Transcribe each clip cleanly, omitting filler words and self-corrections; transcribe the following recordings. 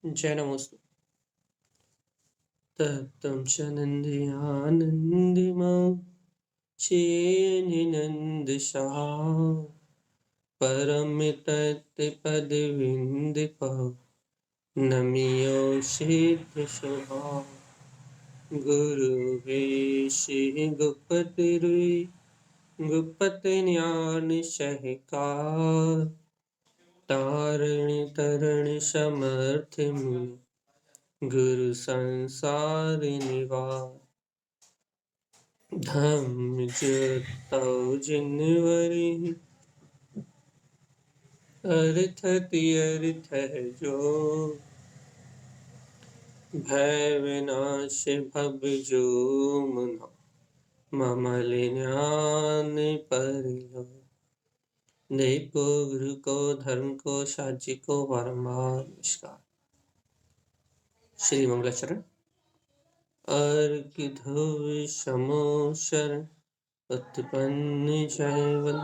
जय नमोस्तु। तत्त्वं च नन्द्यानन्दिमां चेन्नन्दशः परमितत्पदविन्दिपः नमियोषिदृशः गुरुवेशि गुप्तरुयि गुप्तज्ञानशहकार तारिणि तरणि समर्थिमुनि गुरु संसारिनिवार धम्म जतौ जिनवरी अर्थति अर्थ जो भय विनाश भव जो मना ममल ज्ञान परिलो देव को गुरु को धर्म को साजी को बारंबार नमस्कार। श्री मंगलाचरण अर्घ ध्रुव समो शरण उत्पन्न जयवल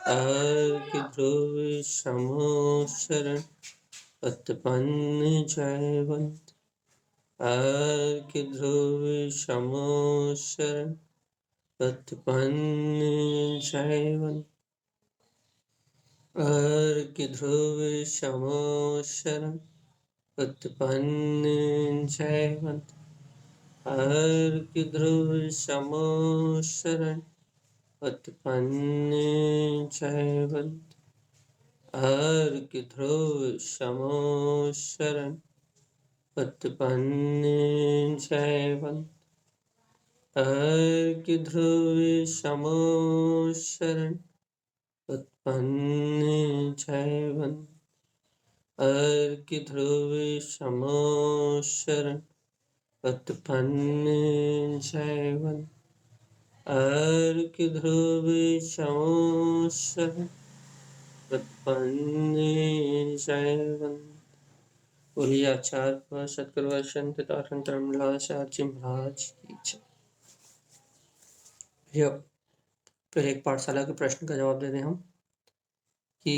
अर्घ ध्रुव समो शरण उत्पन्न जयवंत अर्घ ध्रुव समो शरण उत्पन्न जयवंत अर्घ ध्रुव समो शरण उत्पन्न जयवंत अर्घ ध्रुव समो शरण उत्पन्न जयवंत अर्घ ध्रुव समो शरण उत्पन्न जयवंत अर्घ ध्रुव समो शरण उत्पन्न जयवंत अर्घ ध्रुव समो शरण उत्पन्न जयवंत अर्घ ध्रुव समो शरण उत्पन्न जयवंत। बोलिए आचार्य पर सतगुरु संत धर्मलाचार्य महाराज की जय। फिर एक पाठशाला के प्रश्न का जवाब दे दें हम कि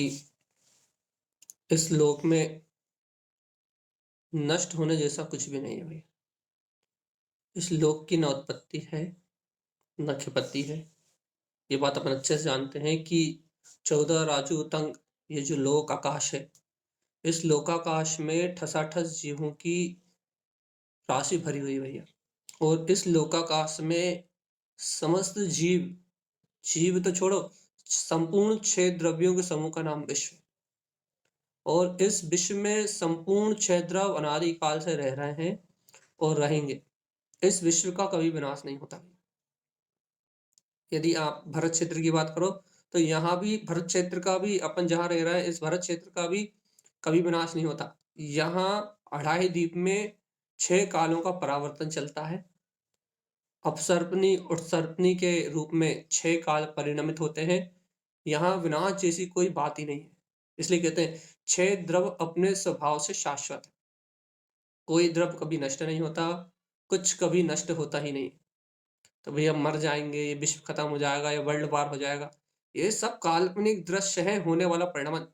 इस लोक में नष्ट होने जैसा कुछ भी नहीं है भैया। इस लोक की न उत्पत्ति है न क्षिपत्ति है। ये बात अपन अच्छे से जानते हैं कि 14 राजू तंग ये जो लोक आकाश है, इस लोकाकाश में ठसाठस जीवों की राशि भरी हुई भैया। और इस लोकाकाश में समस्त जीव तो छोड़ो, संपूर्ण 6 द्रव्यों के समूह का नाम विश्व। और इस विश्व में संपूर्ण 6 द्रव अनादि काल से रह रहे हैं और रहेंगे। इस विश्व का कभी विनाश नहीं होता। यदि आप भरत क्षेत्र की बात करो तो यहाँ भी भरत क्षेत्र का भी, अपन जहाँ रह रहे हैं इस भरत क्षेत्र का भी कभी विनाश नहीं होता। यहाँ अढ़ाई द्वीप में 6 कालों का परावर्तन चलता है। अपसर्पणी उत्सर्पणी के रूप में 6 काल परिणमित होते हैं। यहाँ विनाश जैसी कोई बात ही नहीं है। इसलिए कहते हैं 6 द्रव अपने स्वभाव से शाश्वत है। कोई द्रव कभी नष्ट नहीं होता, कुछ कभी नष्ट होता ही नहीं। तो भैया मर जाएंगे, ये विश्व खत्म हो जाएगा या वर्ल्ड वार हो जाएगा, ये सब काल्पनिक दृश्य है, होने वाला परिणाम।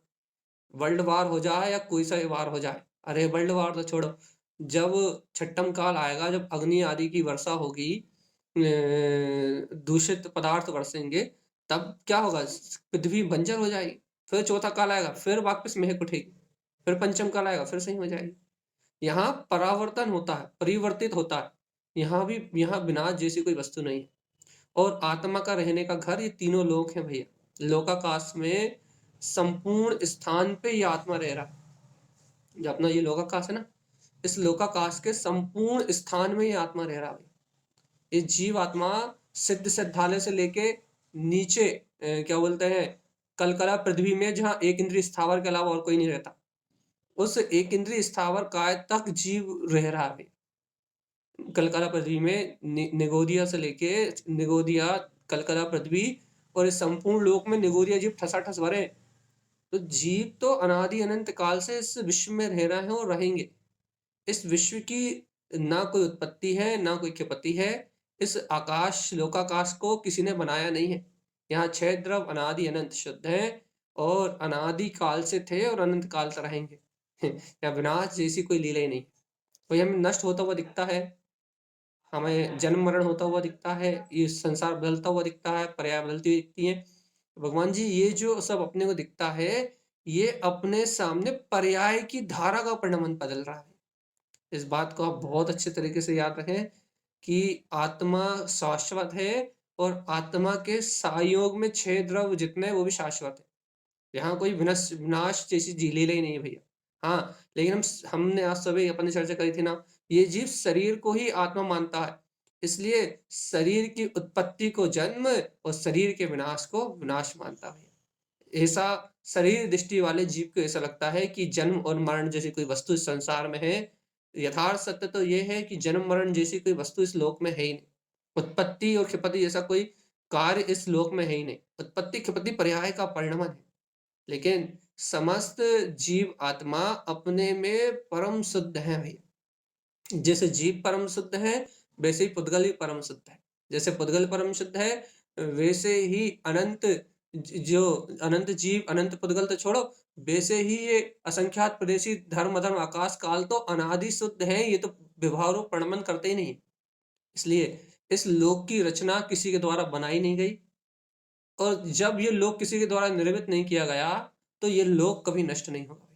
वर्ल्ड वार हो जाए या कोई सा वार हो जाए, अरे वर्ल्ड वार तो छोड़ो, जब छठम काल आएगा, जब अग्नि आदि की वर्षा होगी, दूषित पदार्थ बरसेंगे, तब क्या होगा? पृथ्वी बंजर हो जाएगी। फिर चौथा काल आएगा, फिर वापस महक उठेगी। फिर पंचम काल आएगा, फिर सही हो जाएगी। यहाँ परावर्तन होता है, परिवर्तित होता है। यहाँ विनाश जैसी कोई वस्तु नहीं है। और आत्मा का रहने का घर ये तीनों लोक हैं भैया। लोकाकाश में संपूर्ण स्थान पे ये आत्मा रह रहा है। जो अपना ये लोकाकाश है ना, इस लोकाकाश के संपूर्ण स्थान में ये आत्मा रह रहा है। ये जीव आत्मा सिद्ध सिद्धालय से लेके नीचे क्या बोलते हैं, कलकला पृथ्वी में, जहाँ एक इंद्रिय स्थावर के अलावा और कोई नहीं रहता, उस एक इंद्रिय स्थावर काय तक जीव रह रहा है। कलकला पृथ्वी में निगोदिया से लेके निगोदिया, कलकला पृथ्वी और इस संपूर्ण लोक में निगोदिया जीव ठसाठस भरे। तो जीव तो अनादि अनंत काल से इस विश्व में रह रहे हैं और रहेंगे। इस विश्व की ना कोई उत्पत्ति है ना कोई क्षपत्ति है। इस आकाश लोकाकाश को किसी ने बनाया नहीं है। यहाँ 6 द्रव अनादि अनंत शुद्ध हैं और अनादि काल से थे और अनंत काल से रहेंगे। या विनाश जैसी कोई लीला ही नहीं। कोई हमें नष्ट होता हुआ दिखता है, हमें जन्म मरण होता हुआ दिखता है, ये संसार बदलता हुआ दिखता है, पर्याय बदलती हुई दिखती है। भगवान जी ये जो सब अपने को दिखता है, ये अपने सामने पर्याय की धारा का परिणमन बदल रहा है। इस बात को आप बहुत अच्छे तरीके से याद रखें कि आत्मा शाश्वत है और आत्मा के सायोग में 6 द्रव्य जितने हैं वो भी शाश्वत है। यहाँ कोई विनाश जैसी लीला ही नहीं है भैया। हाँ, लेकिन हमने आज सुबह अपन ने चर्चा करी थी ना, ये जीव शरीर को ही आत्मा मानता है। इसलिए शरीर की उत्पत्ति को जन्म और शरीर के विनाश को विनाश मानता है। ऐसा शरीर दृष्टि वाले जीव को ऐसा लगता है कि जन्म और मरण जैसी कोई वस्तु इस संसार में है। यथार्थ सत्य तो ये है कि जन्म मरण जैसी कोई वस्तु इस लोक में है ही नहीं। उत्पत्ति और क्षिपति जैसा कोई कार्य इस लोक में है ही नहीं। उत्पत्ति क्षिपति पर्याय का परिणमन है। लेकिन समस्त जीव आत्मा अपने में परम शुद्ध है भैया। जैसे जीव परम शुद्ध है, वैसे ही पुद्गल ही परम शुद्ध है। जैसे पुद्गल परम शुद्ध है, वैसे ही अनंत जो अनंत जीव, अनंत पुद्गल तो छोड़ो, वैसे ही ये असंख्यात प्रदेशी धर्म अधर्म आकाश काल तो अनादि शुद्ध है। ये तो विभाव रूप परिणमन करते ही नहीं। इसलिए इस लोक की रचना किसी के द्वारा बनाई नहीं गई, और जब ये लोक किसी के द्वारा निर्मित नहीं किया गया, तो ये लोक कभी नष्ट नहीं होगा।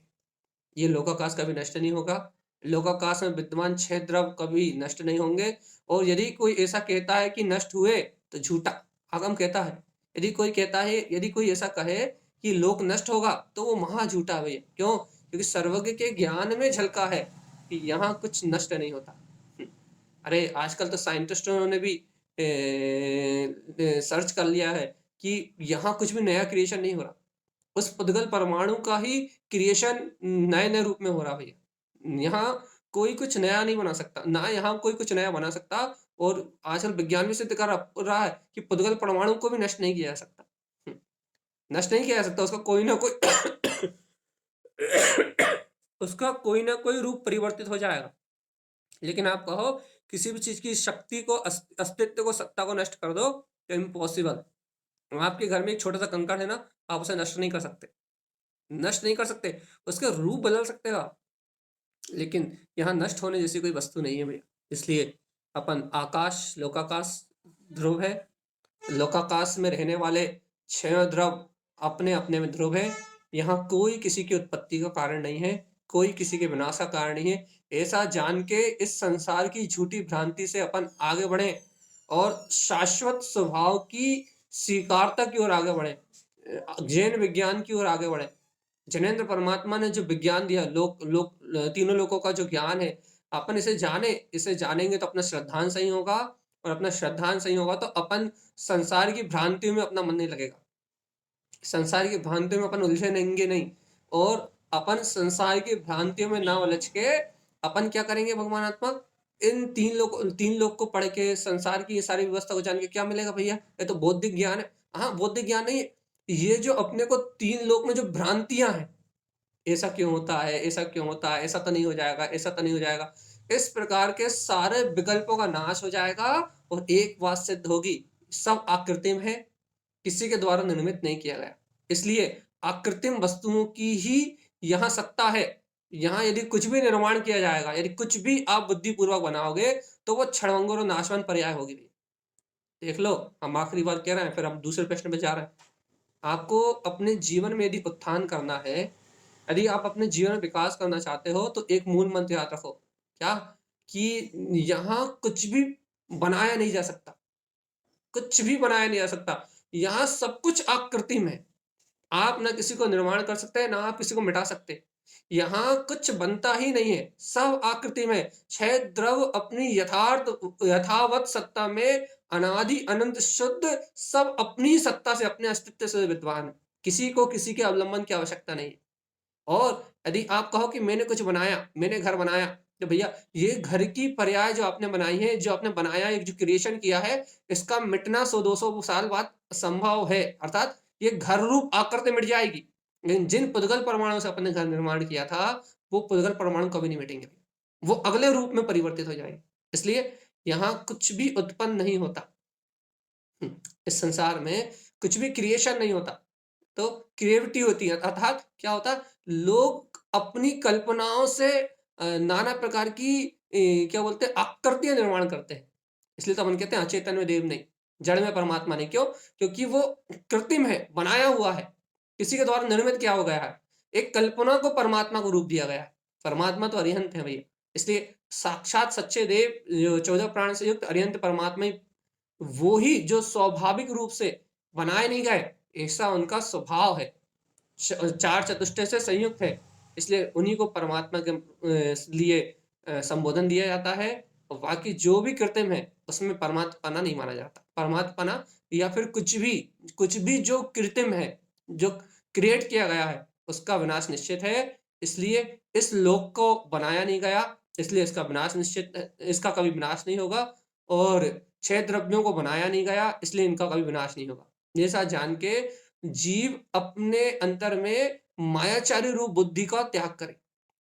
ये लोकाकाश कभी नष्ट नहीं होगा। लोकाकाश में विद्यमान 6 द्रव्य कभी नष्ट नहीं होंगे। और यदि कोई ऐसा कहता है कि नष्ट हुए, तो झूठा आगम कहता है। यदि कोई कहता है, यदि कोई ऐसा कहे कि लोक नष्ट होगा, तो वो महा झूठा है भैया। क्यों? क्योंकि सर्वज्ञ के ज्ञान में झलका है कि यहाँ कुछ नष्ट नहीं होता। अरे आजकल तो साइंटिस्टों ने भी सर्च कर लिया है कि यहाँ कुछ भी नया क्रिएशन नहीं हो रहा। उस पुद्गल परमाणु का ही क्रिएशन नए-नए रूप में हो रहा भैया। यहाँ कोई कुछ नया नहीं बना सकता, ना यहाँ कोई कुछ नया बना सकता। और आजकल विज्ञान भी सिद्ध कर रहा है कि पुद्गल परमाणु को भी नष्ट नहीं किया जा सकता। नष्ट नहीं किया जा सकता, उसका कोई ना कोई उसका कोई ना कोई रूप परिवर्तित हो जाएगा। लेकिन आप कहो किसी भी चीज की शक्ति को, अस्तित्व को, सत्ता को नष्ट कर दो, तो इम्पॉसिबल। आपके घर में एक छोटा सा कंकड़ है ना, आप उसे नष्ट नहीं कर सकते, नष्ट नहीं कर सकते। उसके रूप बदल सकते हो आप, लेकिन यहाँ नष्ट होने जैसी कोई वस्तु नहीं है भैया। इसलिए अपन आकाश, लोकाकाश ध्रुव है। लोकाकाश में रहने वाले 6 द्रव अपने अपने में ध्रुव है। यहाँ कोई किसी की उत्पत्ति का कारण नहीं है, कोई किसी के विनाश का कारण नहीं है। ऐसा जान के इस संसार की झूठी भ्रांति से अपन आगे बढ़े और शाश्वत स्वभाव की स्वीकारता की ओर आगे बढ़े, जैन विज्ञान की ओर आगे बढ़े। जैनेन्द्र परमात्मा ने जो विज्ञान दिया, तीनों लोकों का जो ज्ञान है, अपन इसे जाने, इसे जानेंगे तो अपना श्रद्धान सही होगा, और अपना श्रद्धान सही होगा तो अपन संसार की भ्रांतियों में अपना मन नहीं लगेगा। संसार की भ्रांतियों में अपन उलझेंगे नहीं, और अपन संसार की भ्रांतियों में ना उलझ के अपन क्या करेंगे भगवानात्मक, इन तीन लोग को पढ़ के संसार की ये सारी व्यवस्था को जान के क्या मिलेगा भैया? ये तो बौद्धिक ज्ञान है। हाँ, बौद्धिक ज्ञान नहीं है, ये जो अपने को 3 लोक में जो भ्रांतियां हैं, ऐसा क्यों होता है, ऐसा क्यों होता है, ऐसा तो नहीं हो जाएगा, ऐसा तो नहीं हो जाएगा, इस प्रकार के सारे विकल्पों का नाश हो जाएगा। और एक बात सिद्ध होगी, सब आकृतिम है, किसी के द्वारा निर्मित नहीं किया गया। इसलिए आकृतिम वस्तुओं की ही यहाँ सत्ता है। यहाँ यदि कुछ भी निर्माण किया जाएगा, यदि कुछ भी आप बुद्धिपूर्वक बनाओगे, तो वो क्षणभंगुर और नाशवान पर्याय होगी। देख लो, हम आखिरी बार कह रहे हैं, फिर हम दूसरे प्रश्न पे जा रहे हैं। आपको अपने जीवन में यदि उत्थान करना है, यदि आप अपने जीवन में विकास करना चाहते हो, तो एक मूल मंत्र याद रखो। क्या? कि यहाँ कुछ भी बनाया नहीं जा सकता, कुछ भी बनाया नहीं जा सकता। यहाँ सब कुछ आकृतिम है। आप ना किसी को निर्माण कर सकते हैं, ना आप किसी को मिटा सकते। यहाँ कुछ बनता ही नहीं है, सब आकृति में। 6 द्रव अपनी यथावत सत्ता में अनादि अनंत शुद्ध, सब अपनी सत्ता से, अपने अस्तित्व से विद्वान है। किसी को किसी के अवलंबन की आवश्यकता नहीं है। और यदि आप कहो कि मैंने कुछ बनाया, मैंने घर बनाया, तो भैया ये घर की पर्याय जो आपने बनाई है, जो आपने बनाया, एक जो क्रिएशन किया है, इसका मिटना 100-200 साल बाद संभव है। अर्थात ये घर रूप आकृति मिट जाएगी, लेकिन जिन पुद्गल परमाणु से अपने घर निर्माण किया था, वो पुद्गल परमाणु कभी नहीं मिटेंगे। वो अगले रूप में परिवर्तित हो जाएंगे। इसलिए यहाँ कुछ भी उत्पन्न नहीं होता। इस संसार में कुछ भी क्रिएशन नहीं होता, तो क्रिएविटी होती है। अर्थात क्या होता है? लोग अपनी कल्पनाओं से नाना प्रकार की क्या बोलते हैं आकृतियां निर्माण करते हैं। इसलिए तो अपन कहते हैं अचेतन में देव नहीं, जड़ में परमात्मा नहीं। क्यों? क्योंकि वो कृत्रिम है, बनाया हुआ है, किसी के द्वारा निर्मित किया हो गया है। एक कल्पना को परमात्मा को रूप दिया गया है। परमात्मा तो अरिहंत है भैया, इसलिए साक्षात सच्चे देव जो 14 प्राण से युक्त अरिहंत परमात्मा ही वो ही जो स्वाभाविक रूप से बनाए नहीं गए, ऐसा उनका स्वभाव है, चार चतुष्टय से संयुक्त है, इसलिए उन्हीं को परमात्मा के लिए संबोधन दिया जाता है। और बाकी जो भी कृत्रिम है उसमें परमात्मा नहीं माना जाता। परमात्मा या फिर कुछ भी जो कृत्रिम है, जो क्रिएट किया गया है, उसका विनाश निश्चित है। इसलिए इस लोक को बनाया नहीं गया, इसलिए इसका विनाश निश्चित, इसका कभी विनाश नहीं होगा। और 6 द्रव्यों को बनाया नहीं गया, इसलिए इनका कभी विनाश नहीं होगा। ये साथ जान के जीव अपने अंतर में मायाचारी रूप बुद्धि का त्याग करे,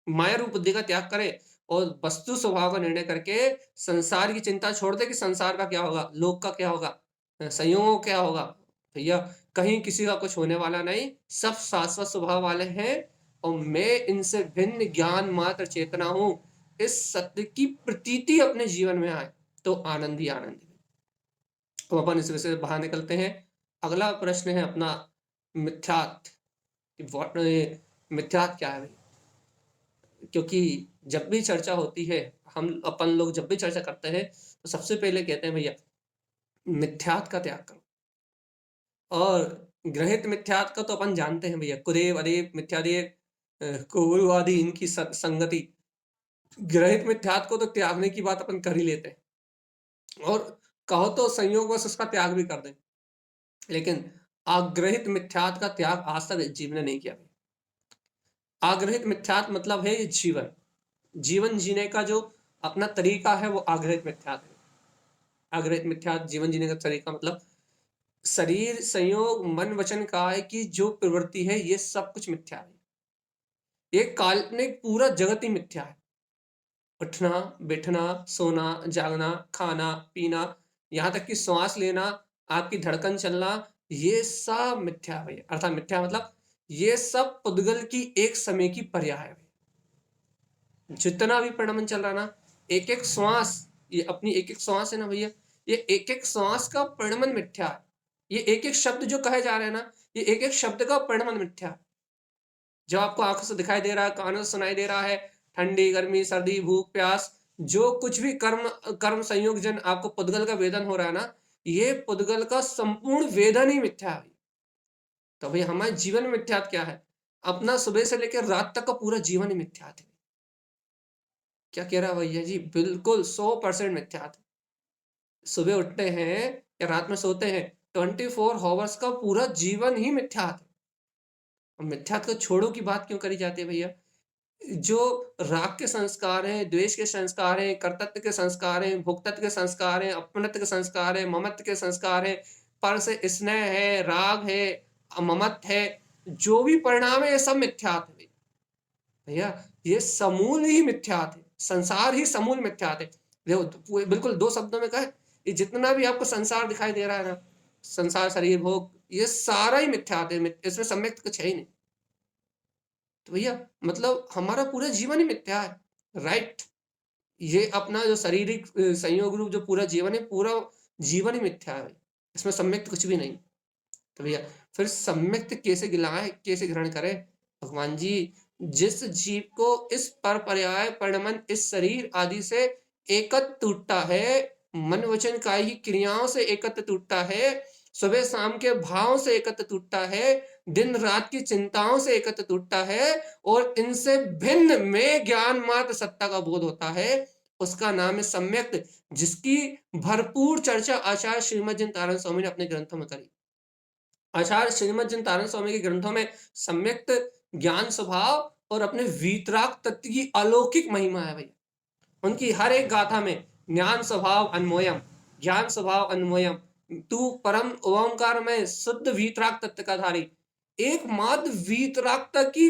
माया रूप बुद्धि का त्याग करे और वस्तु स्वभाव का निर्णय करके संसार की चिंता छोड़ दे कि संसार का क्या होगा, लोक का क्या होगा, संयोगों क्या होगा। भैया कहीं किसी का कुछ होने वाला नहीं, सब शाश्वत स्वभाव वाले हैं और मैं इनसे भिन्न ज्ञान मात्र चेतना हूं। इस सत्य की प्रतीति अपने जीवन में आए तो आनंद ही आनंद है। तो अपन इस विषय से बाहर निकलते हैं। अगला प्रश्न है अपना मिथ्यात्व। मिथ्यात्व क्या है भाई? क्योंकि जब भी चर्चा होती है, हम अपन लोग जब भी चर्चा करते हैं तो सबसे पहले कहते हैं भैया मिथ्यात्व का त्याग करो। और ग्रहित मिथ्यात्व का तो अपन जानते हैं भैया, कुदेव अदेव मिथ्यादेव कुरु आदि इनकी संगति। ग्रहित मिथ्यात्व को तो त्यागने की बात अपन कर ही लेते हैं, और कहो तो संयोगवश उसका त्याग भी कर दें, लेकिन आग्रहित मिथ्यात्व का त्याग आज तक जीव ने नहीं किया। आग्रहित मिथ्यात्व मतलब है जीवन, जीवन जीने का जो अपना तरीका है वो आग्रहित मिथ्यात्व है। आग्रहित मिथ्यात्व जीवन जीने का तरीका मतलब शरीर संयोग मन वचन काय की जो प्रवृत्ति है ये सब कुछ मिथ्या है। ये काल्पनिक पूरा जगत ही मिथ्या है। उठना बैठना सोना जागना खाना पीना, यहाँ तक कि श्वास लेना, आपकी धड़कन चलना, ये सब मिथ्या है भैया। अर्थात मिथ्या मतलब ये सब पुद्गल की एक समय की पर्याय है। जितना भी परिणमन चल रहा ना, एक एक श्वास, ये अपनी एक एक श्वास है ना भैया, ये एक एक श्वास का परिणमन मिथ्या है। ये एक एक शब्द जो कहे जा रहे हैं ना, ये एक एक शब्द का परिणमन मिथ्या है। जो आपको आंखों से दिखाई दे रहा है, कानों से सुनाई दे रहा है, ठंडी गर्मी सर्दी भूख प्यास, जो कुछ भी कर्म कर्म संयोग जन आपको पुद्गल का वेदन हो रहा है ना, ये पुद्गल का संपूर्ण वेदन ही मिथ्या है। तो भाई हमारे जीवन में मिथ्यात्व क्या है? अपना सुबह से लेकर रात तक का पूरा जीवन ही मिथ्यात्व है। क्या कह रहा भैया जी? बिल्कुल 100% मिथ्यात्व। सुबह उठते हैं या रात में सोते हैं, 24 हॉवर्स का पूरा जीवन ही मिथ्यात्व। और मिथ्यात्व को छोड़ो की बात क्यों करी जाती है भैया? जो राग के संस्कार हैं, द्वेष के संस्कार हैं, कर्तृत्व के संस्कार हैं, भोक्तत्व के संस्कार हैं, अपनत्व के संस्कार हैं, ममत्व के संस्कार हैं, पर से स्नेह है, राग है, ममत्व है, जो भी परिणाम है ये सब मिथ्यात्व है भैया। ये समूल ही मिथ्यात्व है, संसार ही समूल मिथ्यात्व है। देखो बिल्कुल 2 शब्दों में कहे, ये जितना भी आपको संसार दिखाई दे रहा है ना, संसार शरीर भोग, ये सारा ही मिथ्यात्व है, इसमें सम्यक कुछ है ही नहीं। तो भैया मतलब हमारा पूरा जीवन ही मिथ्या है, राइट? ये अपना जो शारीरिक संयोग रूप जो पूरा जीवन है, पूरा जीवन ही मिथ्या है, इसमें सम्यक कुछ भी नहीं। तो भैया फिर सम्यक कैसे गिलाए, कैसे ग्रहण करें? भगवान जी, जिस जीव को इस पर पर्याय परिणमन इस शरीर आदि से एकत्र टूटता है, मन वचन काय की क्रियाओं से एकत्र टूटता है, सुबह शाम के भाव से एकत्र टूटता है, दिन रात की चिंताओं से एकत्र टूटता है, और इनसे भिन्न में ज्ञान मात्र सत्ता का बोध होता है, उसका नाम है सम्यक, जिसकी भरपूर चर्चा आचार्य श्रीमद जिन तारण स्वामी ने अपने ग्रंथों में करी। आचार्य श्रीमद जिन तारण स्वामी के ग्रंथों में सम्यक ज्ञान स्वभाव और अपने वीतराग तत्व की अलौकिक महिमा है भैया। उनकी हर एक गाथा में ज्ञान स्वभाव अन्वयम, ज्ञान स्वभाव अन्वयम, तू परम ओंकार में शुद्ध वीतराग तत्व का धारी, एकमात्र वीतरागता की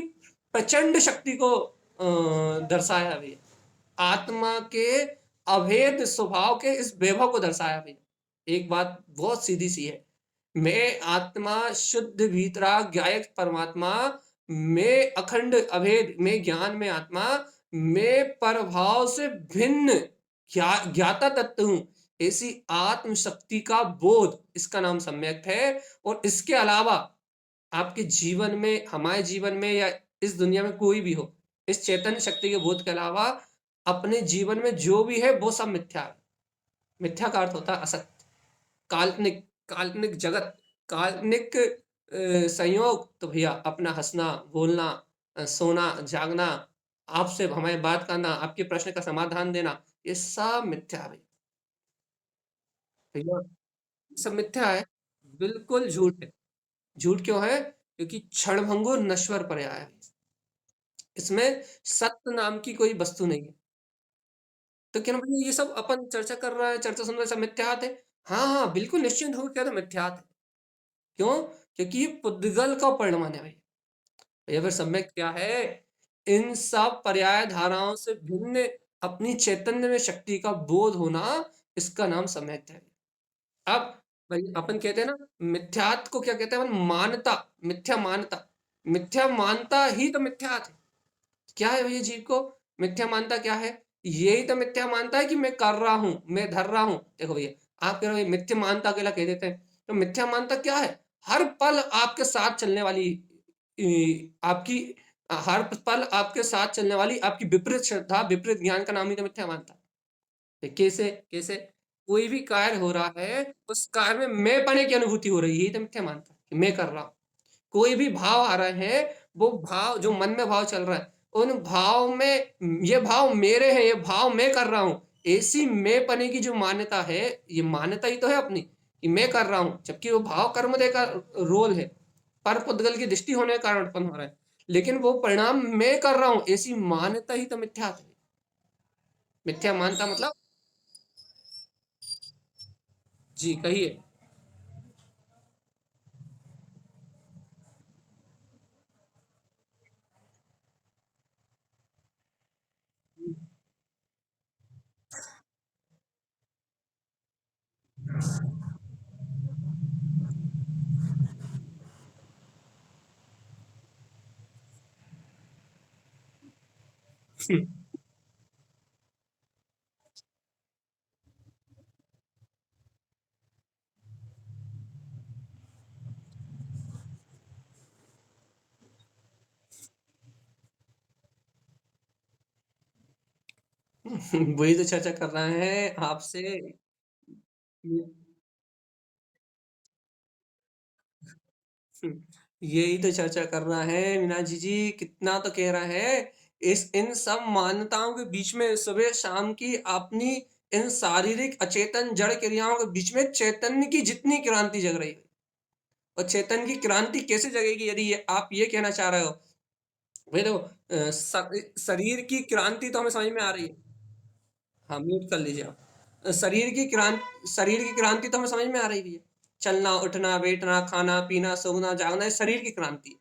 प्रचंड शक्ति को दर्शाया भैया। आत्मा के अभेद स्वभाव के इस वैभव को दर्शाया भैया। एक बात बहुत सीधी सी है, मैं आत्मा शुद्ध भीतराग ज्ञायक परमात्मा, मैं अखंड अभेद, मैं ज्ञान में आत्मा, मैं परभाव से भिन्न ज्ञाता तत्व हूँ। ऐसी आत्म शक्ति का बोध, इसका नाम सम्यक है। और इसके अलावा आपके जीवन में, हमारे जीवन में, या इस दुनिया में कोई भी हो, इस चैतन्य शक्ति के बोध के अलावा अपने जीवन में जो भी है वो सब मिथ्या है। मिथ्या का अर्थ होता है असत्य, काल्पनिक, काल्पनिक जगत, काल्पनिक संयोग। तो भैया अपना हंसना, बोलना, सोना, जागना, आपसे हमें बात करना, आपके प्रश्न का समाधान देना, ये सब मिथ्या है भैया, ये सब मिथ्या है, बिल्कुल झूठ है। झूठ क्यों है? क्योंकि क्षणभंगुर नश्वर पर्याय है, इसमें सत्य नाम की कोई वस्तु नहीं है। तो क्या भैया ये सब अपन चर्चा कर रहा है, चर्चा सुन रहे हैं, सब मिथ्यात है? हाँ हाँ, बिल्कुल निश्चिंत होकर कह दो मिथ्यात है। क्यों? क्योंकि ये पुद्गल का परिणमन है भाई। भैया फिर सम्यक क्या है? इन सब पर्याय धाराओं से भिन्न अपनी चैतन्य में शक्ति का बोध होना, इसका नाम सम्यक है। अब भाई अपन कहते हैं ना, मिथ्यात को क्या कहते हैं अपन? मानता, मिथ्या मानता। मिथ्या मानता ही तो मिथ्यात है। क्या है भैया जीव को मिथ्या मानता क्या है? यही तो मिथ्या मानता है कि मैं कर रहा हूं, मैं धर रहा हूं। देखो भैया, आप कह रहे हो मिथ्या मानता अकेला कह देते हैं, तो मिथ्या मानता क्या है? हर पल आपके साथ चलने वाली आपकी, हर पल आपके साथ चलने वाली आपकी विपरीत श्रद्धा, विपरीत ज्ञान का नाम ही तो मिथ्या मानता है। कैसे कैसे? कोई भी कार्य हो रहा है, उस कार्य में मैं पने की अनुभूति हो रही है, यही तो मिथ्या मानता है कि मैं कर रहा हूं। कोई भी भाव आ रहे हैं, वो भाव जो मन में भाव चल रहा है, उन भाव में ये भाव मेरे हैं, ये भाव मैं कर रहा हूं, ऐसी मैं पने की जो मान्यता है, ये मान्यता ही तो है अपनी कि मैं कर रहा हूं, जबकि वो भाव कर्म का रोल है, पर पुद्गल की दृष्टि होने के कारण उत्पन्न हो रहा है, लेकिन वो परिणाम मैं कर रहा हूं, ऐसी मान्यता ही तो मिथ्या है। मिथ्या मानता मतलब? जी कहिए। वही तो चर्चा कर रहे हैं आपसे। यही तो चर्चा कर रहा है मीनाक्षी जी, कितना तो कह रहा है। इस इन सब मान्यताओं के बीच में सुबह शाम की अपनी इन शारीरिक अचेतन जड़ क्रियाओं के बीच में चैतन्य की जितनी क्रांति जग रही है, और चैतन्य की क्रांति कैसे जगेगी, यदि ये आप ये कहना चाह रहे हो? भाई देखो, शरीर की क्रांति तो हमें समझ में आ रही है। हाँ, म्यूट कर लीजिए आप। शरीर की क्रांति तो हमें समझ में आ रही है। चलना, उठना, बैठना, खाना, पीना, सोना, जागना, ये शरीर की क्रांति है।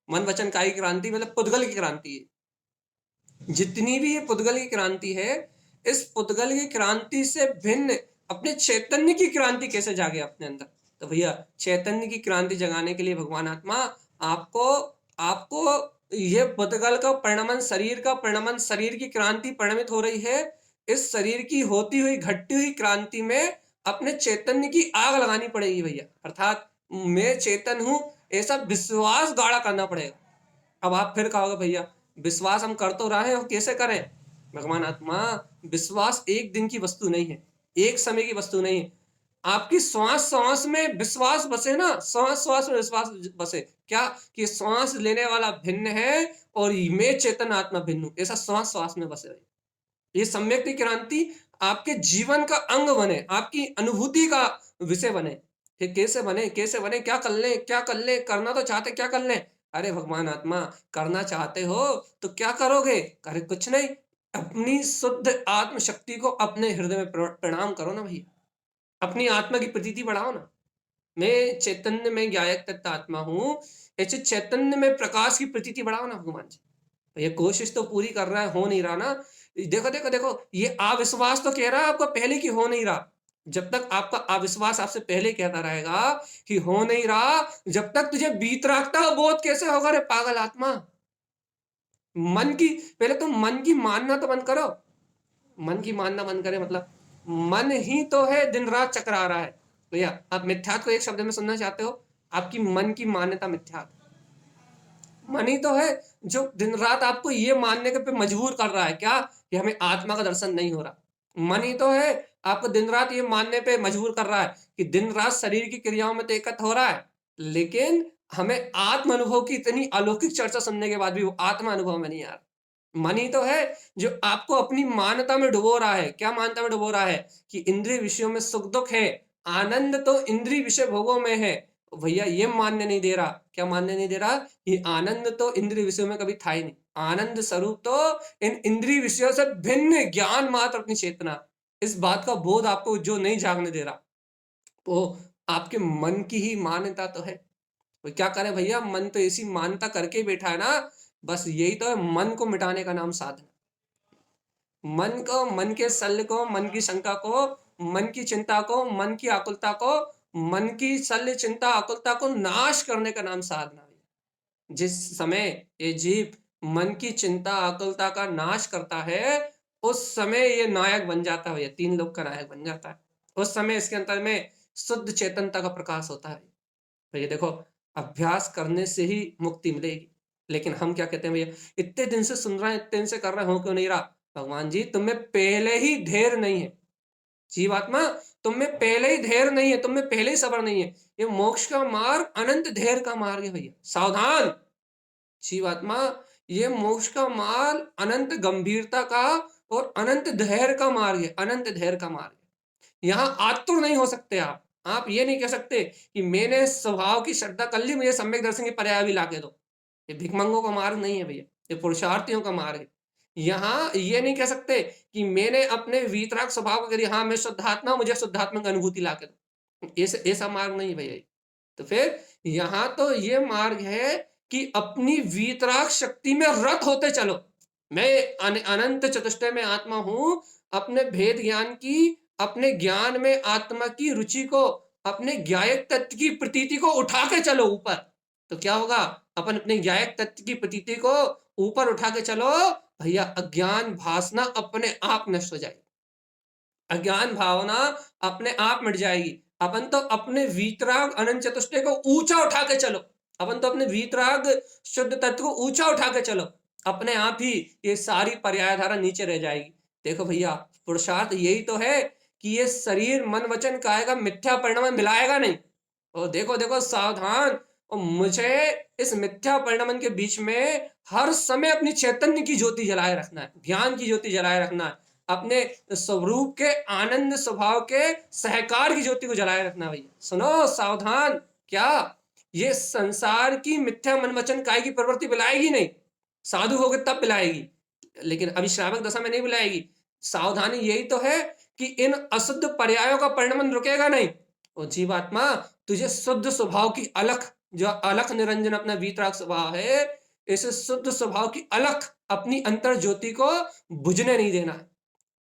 मन वचन कायी की क्रांति मतलब पुद्गल की क्रांति है। जितनी भी ये पुद्गल की क्रांति है, इस पुद्गल की क्रांति से भिन्न अपने चैतन्य की क्रांति कैसे जागे अपने अंदर? तो भैया चैतन्य की क्रांति जगाने के लिए भगवान आत्मा आपको आपको ये पुद्गल का परिणमन, शरीर का परिणमन, शरीर की क्रांति परिणमित हो रही है, इस शरीर की होती हुई घटती हुई क्रांति में अपने चैतन्य की आग लगानी पड़ेगी भैया। अर्थात मैं चेतन हूं, ऐसा विश्वास गाढ़ा करना पड़ेगा। अब आप फिर कहोगे भैया विश्वास हम कर तो रहे हैं, और कैसे करें? भगवान आत्मा, विश्वास एक दिन की वस्तु नहीं है, एक समय की वस्तु नहीं है। आपकी श्वास श्वास में विश्वास बसे ना, श्वास श्वास में विश्वास बसे। क्या? कि श्वास लेने वाला भिन्न है और मैं चेतन आत्मा भिन्न हूं, ऐसा श्वास श्वास में बसे रहे। ये सम्यक की क्रांति आपके जीवन का अंग बने, आपकी अनुभूति का विषय बने। फिर कैसे बने, कैसे बने? क्या कर ले, क्या कर ले? करना तो चाहते, क्या कर ले? अरे भगवान आत्मा, करना चाहते हो तो क्या करोगे? अरे कुछ नहीं, अपनी शुद्ध आत्म शक्ति को अपने हृदय में प्रणाम करो ना भैया। अपनी आत्मा की प्रतीति बढ़ाओ ना। मैं चैतन्य में ज्ञायक तत्व आत्मा हूँ, ऐसे चैतन्य में प्रकाश की प्रतीति बढ़ाओ ना भगवान जी। ये कोशिश तो पूरी कर रहा है, हो नहीं रहा ना। देखो देखो देखो, ये अविश्वास तो कह रहा है आपको पहले की हो नहीं रहा। जब तक आपका अविश्वास आपसे पहले कहता रहेगा कि हो नहीं रहा, जब तक तुझे वीतरागता का बोध कैसे होगा रे पागल आत्मा? मन की पहले तो मन की मानना तो बंद करो। मन की मानना बंद करें मतलब मन ही तो है दिन रात चकरा रहा है। भैया आप मिथ्यात्व को एक शब्द में सुनना चाहते हो, आपकी मन की मान्यता मिथ्यात्व। मन ही तो है जो दिन रात आपको ये मानने के पे मजबूर कर रहा है क्या कि हमें आत्मा का दर्शन नहीं हो रहा। मन ही तो है आपको दिन रात ये मानने पे मजबूर कर रहा है कि दिन रात शरीर की क्रियाओं में तो एकत्र हो रहा है, लेकिन हमें आत्म अनुभव की इतनी अलौकिक चर्चा सुनने के बाद भी वो आत्मा अनुभव में नहीं आ रहा। मन ही तो है जो आपको अपनी मान्यता में डुबो रहा है। क्या मान्यता में डुबो रहा है कि इंद्रिय विषयों में सुख दुख है, आनंद तो इंद्रिय विषय भोगों में है। भैया ये मानने नहीं दे रहा। क्या मानने नहीं दे रहा? ये आनंद तो इंद्रिय विषयों में कभी था ही नहीं। आनंद स्वरूप तो इन इंद्रिय विषयों से भिन्न ज्ञान मात्र अपनी चेतना, इस बात का बोध आपको जो नहीं जागने दे रहा, वो आपके मन की ही मान्यता तो है। तो क्या करें भैया, मन तो ऐसी मान्यता करके ही बैठा है ना, बस यही तो है मन को मिटाने का नाम साधना। मन को, मन के शल्य को, मन की शंका को, मन की चिंता को, मन की आकुलता को, मन की शल्य चिंता आकुलता को नाश करने का नाम साधना है। जिस समय ये जीव मन की चिंता आकुलता का नाश करता है, उस समय ये नायक बन जाता है, ये तीन लोग का नायक बन जाता है। उस समय इसके अंतर में शुद्ध चेतनता का प्रकाश होता है। तो ये देखो, अभ्यास करने से ही मुक्ति मिलेगी। लेकिन हम क्या कहते हैं भैया, इतने दिन से सुन रहे हैं, इतने दिन से कर रहे हो, क्यों नहीं रहा? भगवान जी तुम में पहले ही धैर्य नहीं है। जीवात्मा तुम में पहले ही धैर्य नहीं है, तुम में पहले ही सब्र नहीं है। ये मोक्ष का मार्ग अनंत धैर्य का मार्ग है भैया, सावधान। जीवात्मा ये मोक्ष का मार्ग अनंत गंभीरता का और अनंत धैर्य का मार्ग है, अनंत धैर्य का मार्ग है। यहाँ आतुर नहीं हो सकते आप ये नहीं कह सकते कि मैंने स्वभाव की श्रद्धा कर ली, मुझे सम्यक दर्शन की पर्याय भी लाके दो। ये भिखमंगों का मार्ग नहीं है भैया, ये पुरुषार्थियों का मार्ग है। यहाँ ये नहीं कह सकते कि मैंने अपने वीतराग स्वभाव को करी, हाँ मैं शुद्धात्मा, मुझे शुद्धात्मा की अनुभूति लाके दो। ऐसा मार्ग नहीं भैया। तो फिर यहाँ तो ये मार्ग है कि अपनी वीतराग शक्ति में रत होते चलो। मैं अनंत चतुष्टय में आत्मा हूं, अपने भेद ज्ञान की, अपने ज्ञान में आत्मा की रुचि को, अपने ज्ञायक तत्व की प्रतीति को उठा के चलो ऊपर। तो क्या होगा? अपन अपने ज्ञायक तत्व की प्रतीति को ऊपर उठा के चलो भैया, अज्ञान भासना अपने आप नष्ट हो जाएगी, अज्ञान भावना अपने आप मिट जाएगी। अपन तो अपने वीतराग अनंत चतुष्टय को ऊंचा उठा के चलो, अपन तो अपने वीतराग शुद्ध तत्व को ऊंचा उठा के चलो, अपने आप ही ये सारी पर्याय धारा नीचे रह जाएगी। देखो भैया, पुरुषार्थ यही तो है कि ये शरीर मन वचन काय का मिथ्या परिणाम मिलाएगा नहीं। और देखो देखो सावधान, और मुझे इस मिथ्या परिणाम के बीच में हर समय अपनी चैतन्य की ज्योति जलाए रखना है, ज्ञान की ज्योति जलाए रखना है, अपने स्वरूप के आनंद स्वभाव के सहकार की ज्योति को जलाए रखना। भैया सुनो सावधान, क्या ये संसार की मिथ्या मन वचन काय की प्रवृत्ति पिलाएगी नहीं, साधु होगे तब पिलाएगी, लेकिन अभी श्रावक दशा में नहीं पिलाएगी। सावधानी यही तो है कि इन अशुद्ध पर्यायों का परिणमन रुकेगा नहीं। और जीवात्मा तुझे शुद्ध स्वभाव की अलख, जो अलख निरंजन अपना वीतराग स्वभाव है, इस शुद्ध स्वभाव की अलख अपनी अंतर ज्योति को बुझने नहीं देना है।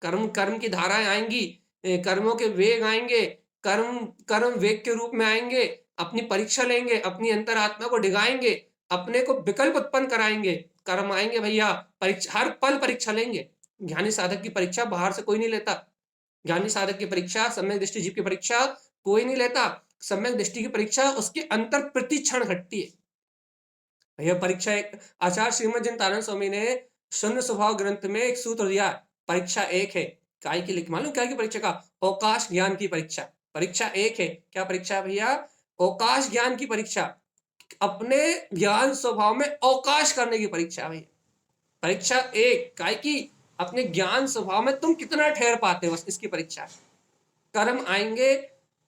कर्म कर्म की धाराएं आएंगी, कर्मों के वेग आएंगे, कर्म कर्म वेग के रूप में आएंगे, अपनी परीक्षा लेंगे, अपनी अंतरात्मा को डिगाएंगे, अपने को विकल्प उत्पन्न कराएंगे। कर्म आएंगे भैया, परीक्षा हर पल परीक्षा लेंगे। ज्ञानी साधक की परीक्षा बाहर से कोई नहीं लेता। ज्ञानी साधक की परीक्षा, सम्यक दृष्टि जीव की परीक्षा कोई नहीं लेता। सम्यक दृष्टि की परीक्षा उसके अंतर प्रति क्षण घटती है भैया। परीक्षा एक, आचार्य श्रीमद जिनतानंद स्वामी ने शून्य स्वभाव ग्रंथ में एक सूत्र दिया, परीक्षा एक है। काय की लिख मालूम क्या की परीक्षा का? अवकाश ज्ञान की परीक्षा। परीक्षा एक है, क्या परीक्षा है भैया? अवकाश ज्ञान की परीक्षा, अपने ज्ञान स्वभाव में अवकाश करने की परीक्षा भैया। परीक्षा एक काय की? अपने ज्ञान स्वभाव में तुम कितना ठहर पाते हो, बस इसकी परीक्षा है। कर्म आएंगे,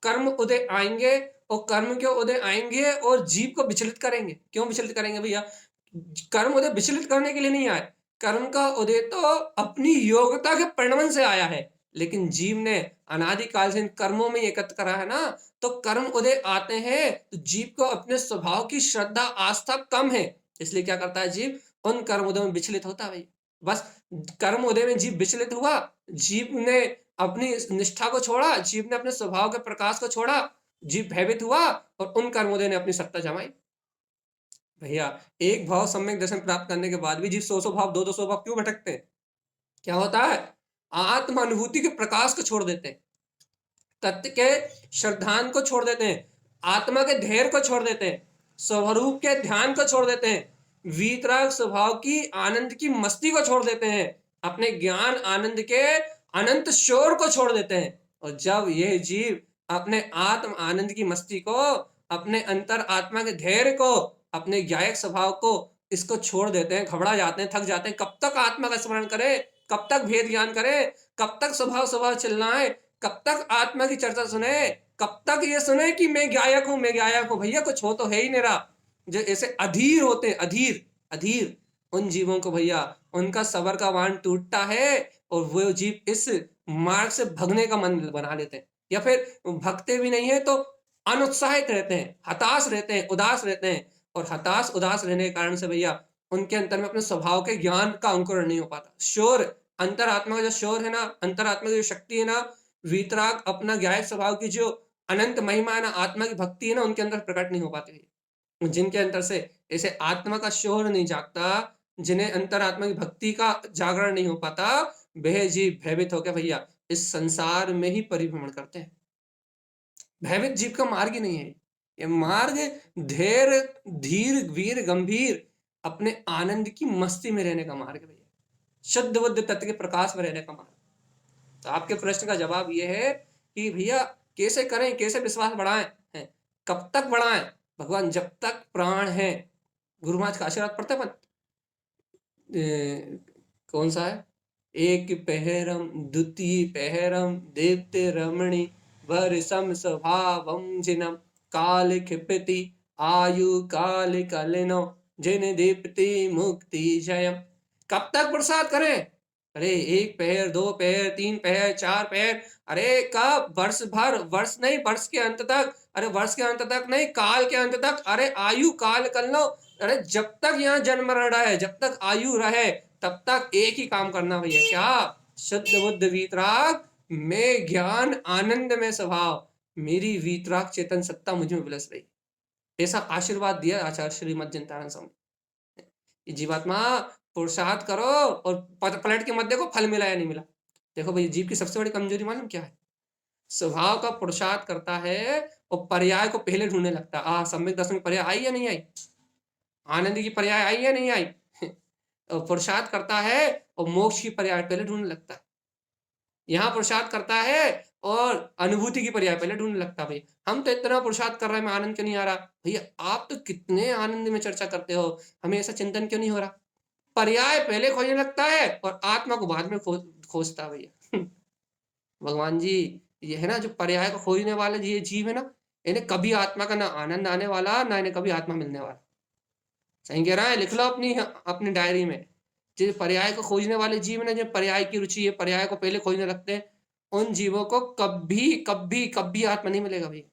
कर्म उदय आएंगे, और कर्म के उदय आएंगे और जीव को विचलित करेंगे। क्यों विचलित करेंगे भैया? कर्म उदय विचलित करने के लिए नहीं आए, कर्म का उदय तो अपनी योग्यता के परिणमन से आया है, लेकिन जीव ने अनादिकाल से इन कर्मों में एकत्र करा है ना, तो कर्म उदय आते हैं तो जीव को अपने स्वभाव की श्रद्धा आस्था कम है, इसलिए क्या करता है जीव? उन कर्म उदय में विचलित होता है भाई। बस कर्म उदय में जीव विचलित हुआ, जीव ने अपनी निष्ठा को छोड़ा, जीव ने अपने स्वभाव के प्रकाश को छोड़ा, जीव भयभीत हुआ और उन कर्मोदय ने अपनी सत्ता जमाई। भैया एक भाव सम्यक दर्शन प्राप्त करने के बाद भी जीव 100 भाव 200 भाव क्यों भटकते हैं? क्या होता है? आत्म अनुभूति के प्रकाश को छोड़ देते हैं, तत्व के श्रद्धान को छोड़ देते हैं, आत्मा के धैर्य को छोड़ देते हैं, स्वरूप के ध्यान को छोड़ देते हैं, वीतराग स्वभाव की आनंद की मस्ती को छोड़ देते हैं, अपने ज्ञान आनंद के अनंत शोर को छोड़ देते हैं। और जब यह जीव अपने आत्म आनंद की मस्ती को, अपने अंतर आत्मा के धैर्य को, अपने ज्ञायक स्वभाव को, इसको छोड़ देते हैं, घबरा जाते हैं, थक जाते हैं, कब तक आत्मा का स्मरण करे, कब तक भेद ज्ञान करे, कब तक स्वभाव स्वभाव चिल्लाए, कब तक आत्मा की चर्चा सुने, कब तक ये सुने कि मैं गायक हूं, मैं गायक हूं। भैया कुछ हो तो है ही नहीं रहा। जो ऐसे अधीर होते हैं, अधीर अधीर, उन जीवों को भैया उनका सबर का बांध टूटता है और वो जीव इस मार्ग से भगने का मन बना लेते हैं, या फिर भगते भी नहीं है तो अनुत्साहित रहते हैं, हताश रहते हैं, उदास रहते हैं। और हताश उदास रहने के कारण से भैया उनके अंतर में अपने स्वभाव के ज्ञान का अंकुरण नहीं हो पाता। शोर, अंतरात्मा का जो शोर है ना, अंतरात्मा की जो शक्ति है ना, वीतराग अपना ज्ञायक स्वभाव की जो अनंत महिमा है ना, आत्मा की भक्ति है ना, उनके अंदर प्रकट नहीं हो पाती। जिनके अंतर से ऐसे आत्मा का शोर नहीं जागता, जिन्हें अंतरात्मा की भक्ति का जागरण नहीं हो पाता, वह जीव भयभीत होकर भैया इस संसार में ही परिभ्रमण करते हैं। भयभीत जीव का मार्ग ही नहीं है ये मार्ग, धैर्य धीर वीर गंभीर अपने आनंद की मस्ती में रहने का मार्ग है भैया, शुद्ध बुद्ध तत्व के प्रकाश में रहने का मार्ग। तो आपके प्रश्न का जवाब यह है कि भैया कैसे करें, कैसे विश्वास बढ़ाएं, हैं कब तक बढ़ाएं? भगवान जब तक प्राण है। गुरु महाराज का आशीर्वाद पढ़ते अपन, कौन सा है? एक पहरम द्वितीय पहरम देवते रमणी वर्षम स्वभावम जिनम काल क्षिपति आयु काल कलिनो जिन दीप्ति मुक्ति जयम। कब तक प्रसाद करें? अरे एक पहर, 2 पहर, 3 पहर, 4 पहर, अरे कब? वर्ष भर, वर्ष नहीं वर्ष के अंत तक, अरे वर्ष के अंत तक नहीं काल के अंत तक, अरे आयु काल कर लो। अरे जब तक यहाँ जन्म रहे, जब तक आयु रहे, तब तक एक ही काम करना भैया, क्या? शुद्ध बुद्ध वीतराग में ज्ञान आनंद में स्वभाव, मेरी वीतराग चेतन सत्ता मुझ में विलस रही। ऐसा आशीर्वाद दिया आचार्य श्रीमद जिनतारण स्वामी। जीवात्मा पुरुषार्थ करो और पलट के मत देखो फल मिला या नहीं मिला। देखो भाई जीव की सबसे बड़ी कमजोरी मालूम क्या है? स्वभाव का पुरुषार्थ करता है और पर्याय को पहले ढूंढने लगता है। सम्यक दर्शन की पर्याय आई या नहीं आई, आनंद की पर्याय आई या नहीं आई। पुरुषार्थ करता है और मोक्ष की पर्याय पहले ढूंढने लगता है। यहाँ पुरुषार्थ करता है और अनुभूति की पर्याय पहले ढूंढने लगता है। भाई हम तो इतना पुरुषार्थ कर रहे हैं, मैं आनंद क्यों नहीं आ रहा? भैया आप तो कितने आनंद में चर्चा करते हो, हमें ऐसा चिंतन क्यों नहीं हो रहा? पर्याय पहले खोजने लगता है और आत्मा को बाद में खोजता है भैया। भगवान जी ये है ना, जो पर्याय को खोजने वाले ये जीव है ना, इन्हें कभी आत्मा का ना आनंद आने वाला, ना इन्हें कभी आत्मा मिलने वाला। सही कह रहा है, लिख लो अपनी डायरी में। जो पर्याय को खोजने वाले जीव ने, जो पर्याय की रुचि है, पर्याय को पहले खोजने लगते हैं, उन जीवों को कभी कभी कभी आत्मा नहीं मिलेगा भैया।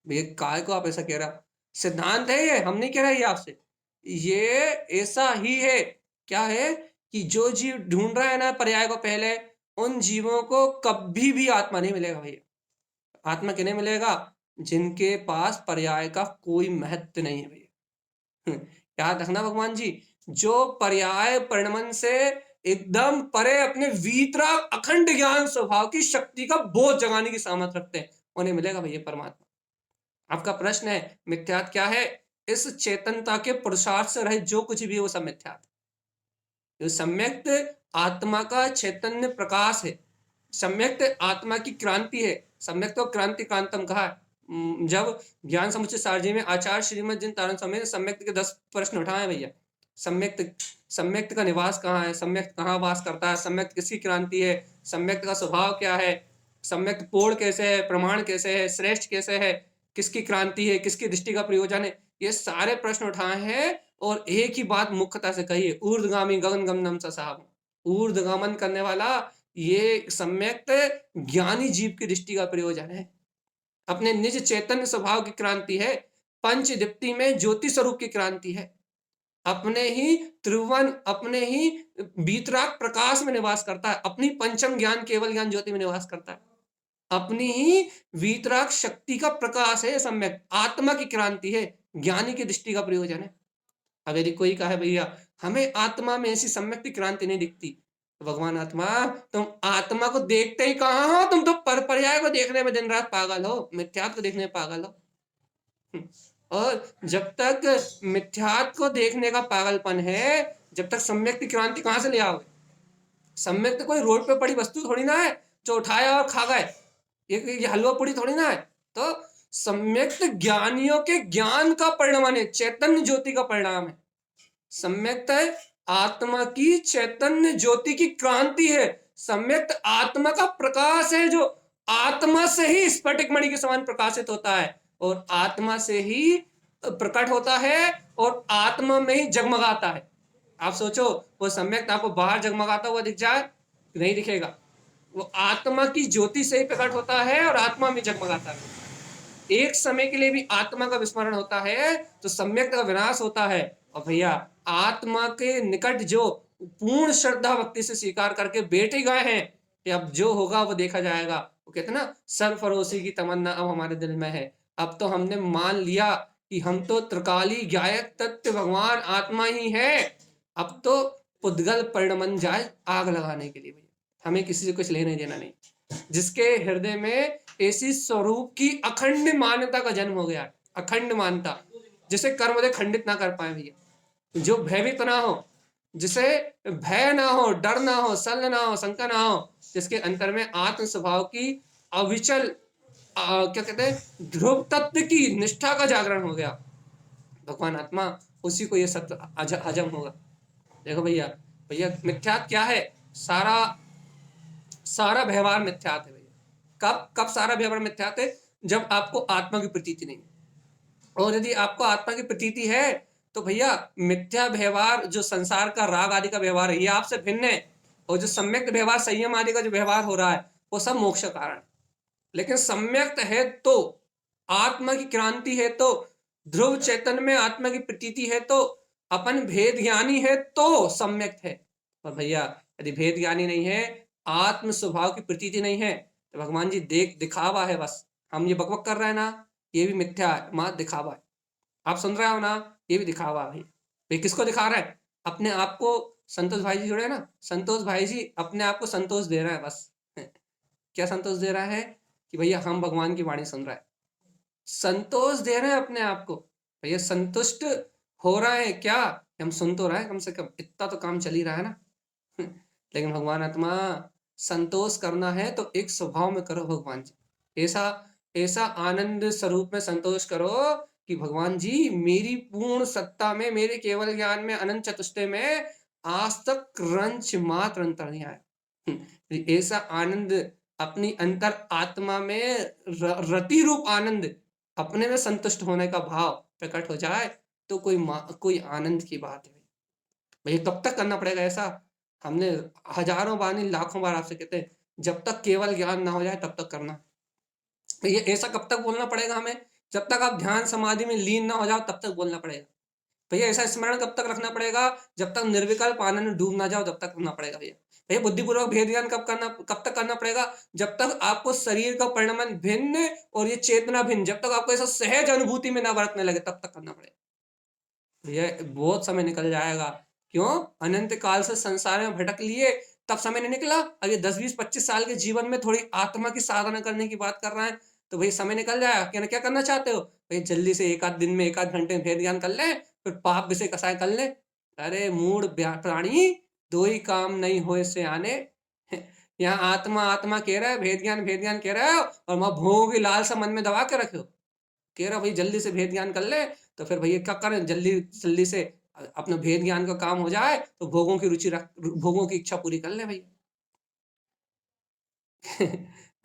भैया काय को आप ऐसा कह रहा? सिद्धांत है ये, हम नहीं कह रहे ये आपसे, ये ऐसा ही है। क्या है कि जो जीव ढूंढ रहा है ना पर्याय को पहले, उन जीवों को कभी भी आत्मा नहीं मिलेगा भैया। आत्मा किन्हें मिलेगा? जिनके पास पर्याय का कोई महत्व नहीं है भैया। याद रखना भगवान जी, जो पर्याय परिणमन से एकदम परे अपने वीतराग अखंड ज्ञान स्वभाव की शक्ति का बोध जगाने की सामर्थ्य रखते हैं, उन्हें मिलेगा भैया परमात्मा। आपका प्रश्न है मिथ्यात्व क्या है? इस चेतनता के पुरुषार्थ से रहित जो कुछ भी है वो सब मिथ्यात्व। जो सम्यक्त आत्मा का चैतन्य प्रकाश है, सम्यक्त आत्मा की क्रांति है। सम्यक्त तो क्रांति क्रांतम कहा है। जब ज्ञान समुच्चय सारजी में आचार्य श्रीमद जिनतारण स्वामी ने सम्यक्त के 10 प्रश्न उठाए भैया। सम्यक्त का निवास कहाँ है, सम्यक्त कहाँ वास करता है, सम्यक्त किसकी क्रांति है, सम्यक्त का स्वभाव क्या है, सम्यक्त पूर्ण कैसे है, प्रमाण कैसे है, श्रेष्ठ कैसे है, किसकी क्रांति है, किसकी दृष्टि का प्रयोजन है, ये सारे प्रश्न उठाए हैं। और एक ही बात मुख्यता से कही है, ऊर्ध्वगामी गगनगमनम स साहब। ऊर्ध्वगमन करने वाला ये सम्यक्त ज्ञानी जीव की दृष्टि का प्रयोजन है, अपने निज चैतन्य स्वभाव की क्रांति है, पंच दीप्ति में ज्योति स्वरूप की क्रांति है। अपने ही त्रिभुवन, अपने ही वीतराग प्रकाश में निवास करता है, अपनी पंचम ज्ञान केवल ज्ञान ज्योति में निवास करता है, अपनी ही वीतराग शक्ति का प्रकाश है, सम्यक आत्मा की क्रांति है, ज्ञानी की दृष्टि का प्रयोजन है। अब यदि कोई कहे भैया हमें आत्मा में ऐसी सम्यक की क्रांति नहीं दिखती, तो भगवान आत्मा तुम आत्मा को देखते ही कहाँ हो, तुम तो पर्याय को देखने में दिन रात पागल हो, मिथ्यात्व को देखने में पागल हो। और जब तक मिथ्यात्व को देखने का पागलपन है, जब तक सम्यक की क्रांति कहां से ले आओगे? सम्यक तो कोई रोड पे पड़ी वस्तु थोड़ी ना है जो उठाया और खा गए, ये हलवा पूरी थोड़ी ना है। तो सम्यक ज्ञानियों के ज्ञान का परिणाम है, चैतन्य ज्योति का परिणाम है। सम्यक्त आत्मा की चैतन्य ज्योति की क्रांति है, सम्यक्त आत्मा का प्रकाश है, जो आत्मा से ही स्फटिक मणि के समान प्रकाशित होता है और आत्मा से ही प्रकट होता है और आत्मा में ही जगमगाता है। आप सोचो वो सम्यक्त आपको बाहर जगमगाता हुआ दिख जाए, नहीं दिखेगा, वो आत्मा की ज्योति से ही प्रकट होता है और आत्मा में जगमगाता है। एक समय के लिए भी आत्मा का विस्मरण होता है तो सम्यक का विनाश होता है। और भैया आत्मा के निकट जो पूर्ण श्रद्धा भक्ति से स्वीकार करके बैठे गए हैं कि अब जो होगा वो देखा जाएगा, वो कहते ना सरफरोशी की तमन्ना अब हमारे दिल में है। अब तो हमने मान लिया कि हम तो त्रिकाली गायक तत्व भगवान आत्मा ही है। अब तो पुद्गल परिणमन जाए आग लगाने के लिए, भैया हमें किसी से कुछ लेने देना नहीं। जिसके हृदय में ऐसी स्वरूप की अखंड मान्यता का जन्म हो गया, अखंड मान्यता, जिसे कर्मोदय खंडित ना कर पाए भैया, जो भयभीत ना हो, जिसे भय ना हो, डर ना हो, सल ना हो, शंका ना हो, जिसके अंतर में आत्म स्वभाव की अविचल क्या कहते हैं ध्रुव तत्व की निष्ठा का जागरण हो गया, भगवान आत्मा, उसी को ये सत्य हजम होगा। देखो भैया, भैया मिथ्यात्व क्या है? सारा व्यवहार मिथ्यात्व है भैया। कब सारा व्यवहार मिथ्यात्व है? जब आपको आत्मा की प्रतीति नहीं है। और यदि आपको आत्मा की प्रतीति है तो भैया मिथ्या व्यवहार जो संसार का राग आदि का व्यवहार है ये आपसे भिन्न है, और जो सम्यक व्यवहार संयम आदि का जो व्यवहार हो रहा है वो सब मोक्ष का कारण। लेकिन सम्यक है तो आत्मा की क्रांति है, तो ध्रुव चैतन्य में आत्मा की प्रतीति है, तो अपन भेद ज्ञानी है तो सम्यक है। और भैया यदि भेद ज्ञानी नहीं है, आत्म स्वभाव की प्रतीति नहीं है, तो भगवान जी दिखावा है बस। हम ये बकबक कर रहे हैं ना, ये भी मिथ्या है, मात्र दिखावा है। आप सुन रहे हो ना, ये भी दिखावा है भाई। किसको दिखा रहा है? अपने आप को। संतोष भाई जी जुड़े ना, संतोष भाई जी अपने आप को संतोष दे रहा है बस। क्या संतोष दे रहा है? कि भैया हम भगवान की वाणी सुन रहे हैं, संतोष दे रहे हैं अपने आप को। भैया संतुष्ट हो रहा है क्या? हम सुन तो रहे हैं, कम से कम इतना तो काम चल ही रहा है ना। लेकिन भगवान आत्मा संतोष करना है तो एक स्वभाव में करो भगवान जी, ऐसा आनंद स्वरूप में संतोष करो कि भगवान जी मेरी पूर्ण सत्ता में, मेरे केवल ज्ञान में, अनंत चतुष्टय में आज तक रंच मात्र अंतर नहीं आया। ऐसा आनंद अपनी अंतर आत्मा में रति रूप आनंद, अपने में संतुष्ट होने का भाव प्रकट हो जाए तो कोई आनंद की बात है भैया। कब तक करना पड़ेगा ऐसा? हमने हजारों बार नहीं लाखों बार आपसे कहते हैं, जब तक केवल ज्ञान ना हो जाए तब तक करना। ये ऐसा कब तक बोलना पड़ेगा हमें? जब तक आप ध्यान समाधि में लीन ना हो जाओ तब तक बोलना पड़ेगा भैया। ऐसा स्मरण कब तक रखना पड़ेगा? जब तक निर्विकल्प आनंद में डूब ना जाओ तब तक करना पड़ेगा भैया। भैया बुद्धिपूर्वक भेद ज्ञान कब तक करना पड़ेगा? जब तक आपको शरीर का परिणाम भिन्न और ये चेतना भिन्न, जब तक आपको ऐसा सहज अनुभूति में ना बरतने लगे तब तक करना पड़ेगा भैया। बहुत समय निकल जाएगा। क्यों? अनंत काल से संसार में भटक लिए, तब समय नहीं निकला। अब ये 10, 20, 25 साल के जीवन में थोड़ी आत्मा की साधना करने की बात कर रहे हैं, तो भाई समय निकल जाएगा। क्या करना चाहते हो भाई? जल्दी से एक आध दिन में, एक आध घंटे में भेद ज्ञान कर ले, फिर पाप विषय कसाय कर ले। अरे मूड प्राणी, दो ही काम नहीं हो इससे आने। यहाँ आत्मा आत्मा कह रहा है, भेद ज्ञान कह रहा है, और वहां भोग की लालसा मन में दबा के रखो। कह रहा भाई जल्दी से भेद ज्ञान कर ले, तो फिर भैया क्या करें, जल्दी जल्दी से अपना भेद ज्ञान का काम हो जाए तो भोगों की रुचि रख, भोगों की इच्छा पूरी कर ले भैया।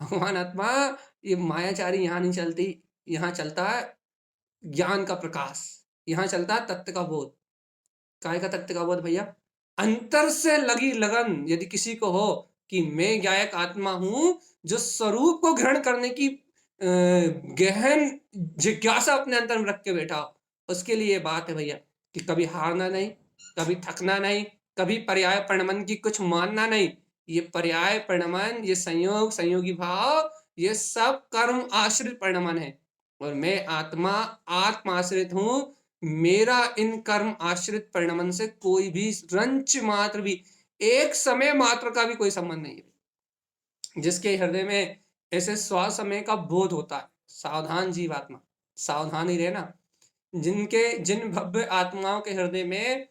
भगवान आत्मा, ये मायाचारी यहाँ नहीं चलती, यहाँ चलता है ज्ञान का प्रकाश, यहाँ चलता है तत्व का बोध। काय का तत्व का बोध भैया? अंतर से लगी लगन यदि किसी को हो कि मैं गायक आत्मा हूं, जो स्वरूप को ग्रहण करने की गहन जिज्ञासा अपने अंतर में रख के बैठा हो, उसके लिए बात है भैया। कि कभी हारना नहीं, कभी थकना नहीं, कभी पर्याय परिणमन की कुछ मानना नहीं। ये पर्याय परिणमन, ये संयोग, संयोगी भाव, ये सब कर्म आश्रित परिणमन है। और मैं आत्मा आत्मा आश्रित हूं। मेरा इन कर्म आश्रित परिणमन से कोई भी रंच मात्र भी, एक समय मात्र का भी कोई संबंध नहीं है। जिसके हृदय में ऐसे स्व समय का बोध होता है, सावधान जीवात्मा, सावधान ही रहना। जिन भव्य आत्माओं के हृदय में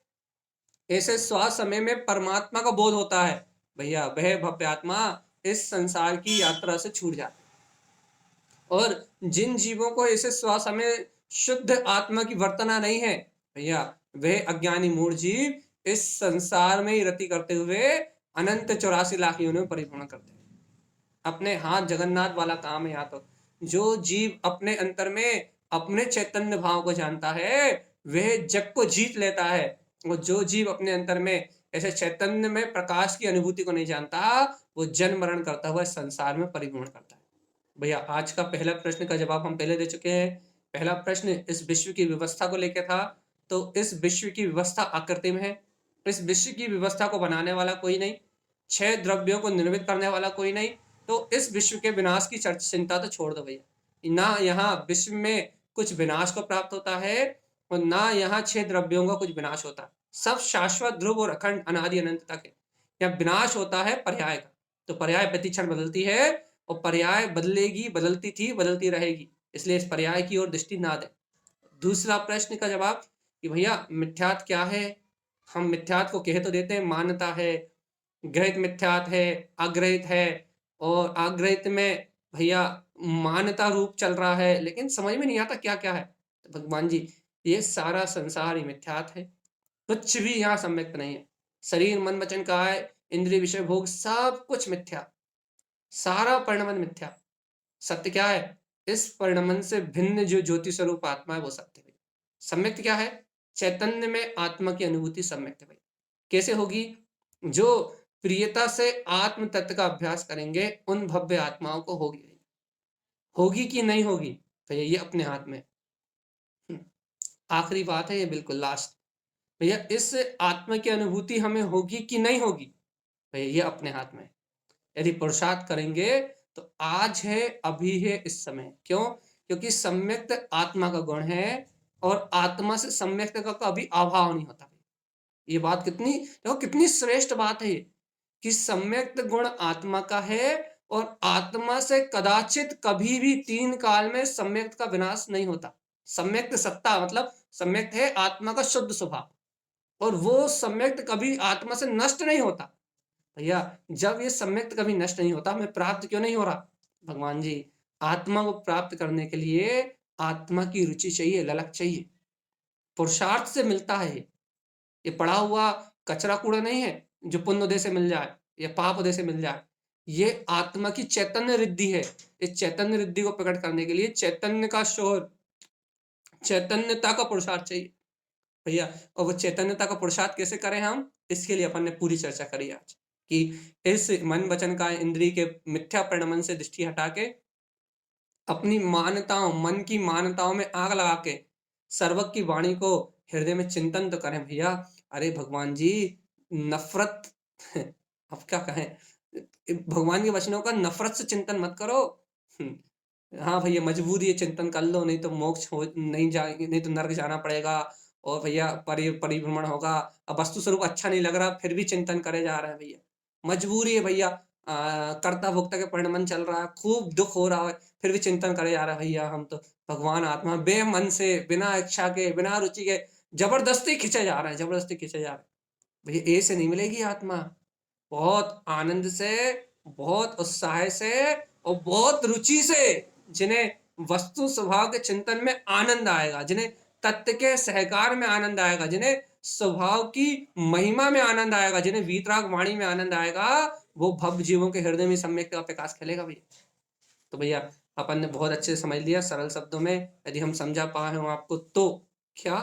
ऐसे स्व समय में परमात्मा का बोध होता है, भैया वह भव्य आत्मा इस संसार की यात्रा से छूट जाता है। और जिन जीवों को ऐसे स्व समय शुद्ध आत्मा की वर्तना नहीं है, भैया वह अज्ञानी मूढ़ जीव इस संसार में ही रति करते हुए अनंत 84 लाख योनियों में परिपूर्ण करते हैं। अपने हाथ जगन्नाथ वाला काम है। यहाँ तो जो जीव अपने अंतर में अपने चैतन्य भाव को जानता है, वह जग को जीत लेता है। और जो जीव अपने अंतर में ऐसे चैतन्य में प्रकाश की अनुभूति को नहीं जानता, वो जन्म मरण करता हुआ संसार में परिपूर्ण करता है। भैया आज का पहला प्रश्न का जवाब हम पहले दे चुके हैं। पहला प्रश्न इस विश्व की व्यवस्था को लेकर था। तो इस विश्व की व्यवस्था आकृति में है। इस विश्व की व्यवस्था को बनाने वाला कोई नहीं, 6 द्रव्यों को निर्मित करने वाला कोई नहीं। तो इस विश्व के विनाश की चिंता तो छोड़ दो भैया। ना यहाँ विश्व में कुछ विनाश को प्राप्त होता है और ना यहाँ 6 द्रव्यों का कुछ विनाश होता है। सब शाश्वत, ध्रुव और अखंड अनादि अनंत तक है। यहाँ विनाश होता है पर्याय का। तो पर्याय प्रति क्षण बदलती है और पर्याय बदलेगी, बदलती थी, बदलती रहेगी। इसलिए इस पर्याय की ओर दृष्टि ना दें। दूसरा प्रश्न का जवाब कि भैया मिथ्यात क्या है। हम मिथ्यात को कह तो देते हैं मान्यता है, ग्रहित मिथ्यात है, अग्रहित है। और अग्रहित में भैया मान्यता रूप चल रहा है, लेकिन समझ में नहीं आता क्या क्या है। तो भगवान जी ये सारा संसार ही मिथ्यात है, कुछ भी यहाँ सम्यक्त नहीं है। शरीर मन वचन काया इंद्रिय विषय भोग सब कुछ मिथ्या, सारा परिणमन मिथ्या। सत्य क्या है? इस परिणमन से भिन्न जो ज्योति स्वरूप आत्मा है वो सत्य है। सम्यक्त क्या है? चैतन्य में आत्मा की अनुभूति सम्यक्त है। कैसे होगी? जो प्रियता से आत्म तत्व का अभ्यास करेंगे उन भव्य आत्माओं को होगी। होगी कि नहीं होगी भैया ये अपने हाथ में। आखिरी बात है ये, बिल्कुल लास्ट। भैया इस आत्मा की अनुभूति हमें होगी कि नहीं होगी, भैया ये अपने हाथ में। यदि पुरुषार्थ करेंगे तो आज है, अभी है, इस समय। क्यों? क्योंकि सम्यक्त आत्मा का गुण है और आत्मा से सम्यक्त का कभी अभाव नहीं होता। ये बात कितनी देखो, कितनी श्रेष्ठ बात है ये, कि सम्यक्त गुण आत्मा का है और आत्मा से कदाचित कभी भी 3 काल में सम्यक्त का विनाश नहीं होता। सम्यक्त सत्ता मतलब सम्यक्त है आत्मा का शुद्ध स्वभाव, और वो सम्यक्त कभी आत्मा से नष्ट नहीं होता। भैया जब ये सम्यक्त कभी नष्ट नहीं होता, हमें प्राप्त क्यों नहीं हो रहा? भगवान जी आत्मा को प्राप्त करने के लिए आत्मा की रुचि चाहिए, ललक चाहिए, पुरुषार्थ से मिलता है। ये पड़ा हुआ कचरा कूड़ा नहीं है जो पुण्य उदय से मिल जाए या पाप उदय से मिल जाए। ये आत्मा की चैतन्य रिद्धि है। इस चैतन्य रिद्धि को प्रकट करने के लिए चैतन्य का शोर, चैतन्यता का पुरुषार्थ चाहिए भैया। और वो चैतन्यता का पुरुषार्थ कैसे करें हम? इसके लिए अपन ने पूरी चर्चा करी आज, कि इस मन वचन का इंद्रिय के मिथ्या परिणमन से दृष्टि हटा के अपनी मान्यताओं, मन की मान्यताओं में आग लगा के सर्वज्ञ की वाणी को हृदय में चिंतन तो करें भैया। अरे भगवान जी नफरत अब क्या कहें, भगवान के वचनों का नफरत से चिंतन मत करो। हाँ भैया मजबूरी है, चिंतन कर लो, नहीं तो मोक्ष हो नहीं जाएंगे, नहीं तो नरक जाना पड़ेगा। और भैया परिभ्रमण होगा। अब वस्तु स्वरूप अच्छा नहीं लग रहा, फिर भी चिंतन करे जा रहे हैं भैया। मजबूरी है भैया, कर्ता भोक्ता के परिणमन चल रहा है, खूब दुख हो रहा है, फिर भी चिंतन करे जा रहा है भैया। हम तो भगवान आत्मा बेमन से, बिना इच्छा के, बिना रुचि के जबरदस्ती खींचे जा रहे हैं, जबरदस्ती खींचे जा रहे हैं भैया। ए से नहीं मिलेगी आत्मा। बहुत आनंद से, बहुत उत्साह से और बहुत रुचि से, जिन्हें वस्तु स्वभाव के चिंतन में आनंद आएगा, जिन्हें तत्व के सहकार में आनंद आएगा, जिन्हें स्वभाव की महिमा में आनंद आएगा, जिन्हें वीतराग वाणी में आनंद आएगा, वो भव्य जीवों के हृदय में सम्यक का प्रकाश खेलेगा भैया। तो भैया अपन ने बहुत अच्छे से समझ लिया सरल शब्दों में। यदि हम समझा पाए हो आपको तो क्या,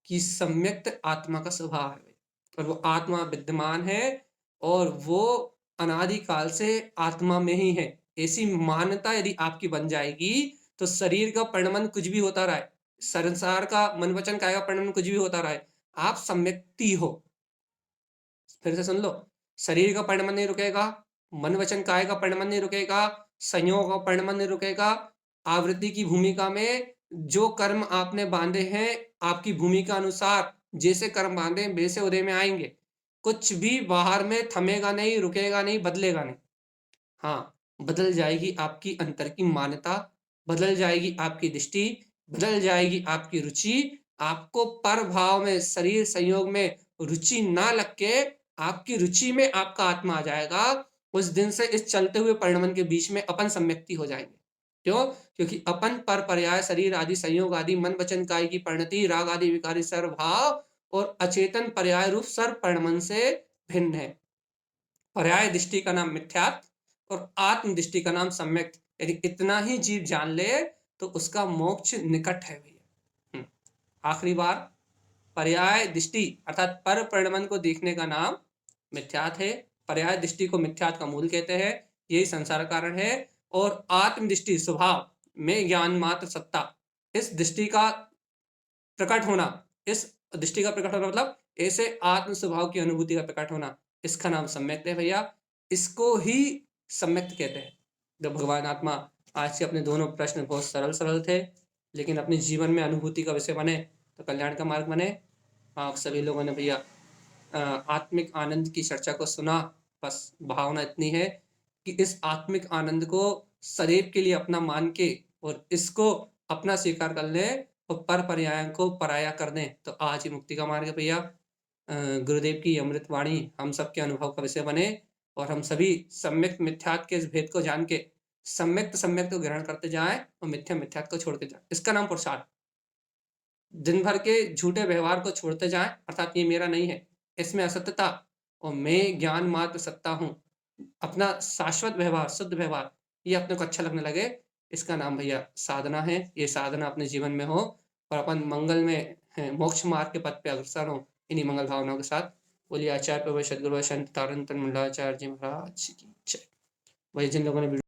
कि सम्यक्त आत्मा का स्वभाव है और वो आत्मा विद्यमान है और वो अनादिकाल से आत्मा में ही है। ऐसी मान्यता यदि आपकी बन जाएगी तो शरीर का परिणमन कुछ भी होता रहे, संसार का मन वचन काया का परिणमन कुछ भी होता रहे, आप सम्यक्ति हो। फिर से सुन लो, शरीर का परिणमन नहीं रुकेगा, मन वचन काया का परिणमन नहीं रुकेगा, संयोग का परिणमन नहीं रुकेगा। आवृत्ति की भूमिका में जो कर्म आपने बांधे हैं, आपकी भूमिका अनुसार जैसे कर्म बांधे वैसे उदय में आएंगे। कुछ भी बाहर में थमेगा नहीं, रुकेगा नहीं, बदलेगा नहीं। हाँ, बदल जाएगी आपकी अंतर की मान्यता, बदल जाएगी आपकी दृष्टि, बदल जाएगी आपकी रुचि। आपको पर भाव में, शरीर संयोग में रुचि ना लग के आपकी रुचि में आपका आत्मा आ जाएगा। उस दिन से इस चलते हुए परिणमन के बीच में अपन सम्यक्ति हो जाएंगे। क्यों? क्योंकि अपन पर पर्याय शरीर आदि संयोग आदि मन वचन काय की परिणति राग आदि विकारी सर्व भाव और अचेतन पर्याय रूप सर्व परिणमन से भिन्न है। पर्याय दृष्टि का नाम मिथ्यात्व और आत्म दृष्टि का नाम सम्यक। यदि इतना ही जीव जान ले तो उसका मोक्ष निकट है भैया। आखिरी बार, पर्याय दृष्टि अर्थात पर परिणमन को देखने का नाम मिथ्यात है। पर्याय दृष्टि को मिथ्यात का मूल कहते हैं, यही संसार कारण है। और आत्म दृष्टि स्वभाव में ज्ञान मात्र सत्ता, इस दृष्टि का प्रकट होना, इस दृष्टि का प्रकट होना मतलब ऐसे आत्म स्वभाव की अनुभूति का प्रकट होना, इसका नाम सम्यक्त है भैया। इसको ही सम्यक्त कहते हैं। जब भगवान आत्मा, आज के अपने दोनों प्रश्न बहुत सरल सरल थे, लेकिन अपने जीवन में अनुभूति का विषय बने तो कल्याण का मार्ग बने। आप सभी लोगों ने भैया आत्मिक आनंद की चर्चा को सुना। बस भावना इतनी है कि इस आत्मिक आनंद को सदैव के लिए अपना मान के और इसको अपना स्वीकार कर लें और पर पर्याय को पराया कर दें तो आज ही मुक्ति का मार्ग है भैया। गुरुदेव की अमृत वाणी हम सबके अनुभव का विषय बने और हम सभी सम्यक्त मिथ्यात्व के इस भेद को जान के सम्यक्त को ग्रहण करते जाएं और मिथ्यात्व को छोड़ते जाएं। इसका नाम पुरुषार्थ। दिन भर के झूठे व्यवहार को छोड़ते जाएं, अर्थात ये मेरा नहीं है, इसमें असत्यता और मैं ज्ञान मात्र सत्ता हूं, अपना शाश्वत व्यवहार, शुद्ध व्यवहार, ये अपने को अच्छा लगने लगे। इसका नाम भैया साधना है। ये साधना अपने जीवन में हो और अपन मंगल में मोक्ष मार्ग के पथ पे अग्रसर हो इन्हीं मंगल भावनाओं के साथ। बोलिए आचार्य प्रभु सदगुरु संत तारण तन मंडलाचार्य जी महाराज की जय। वही जिन लोगों ने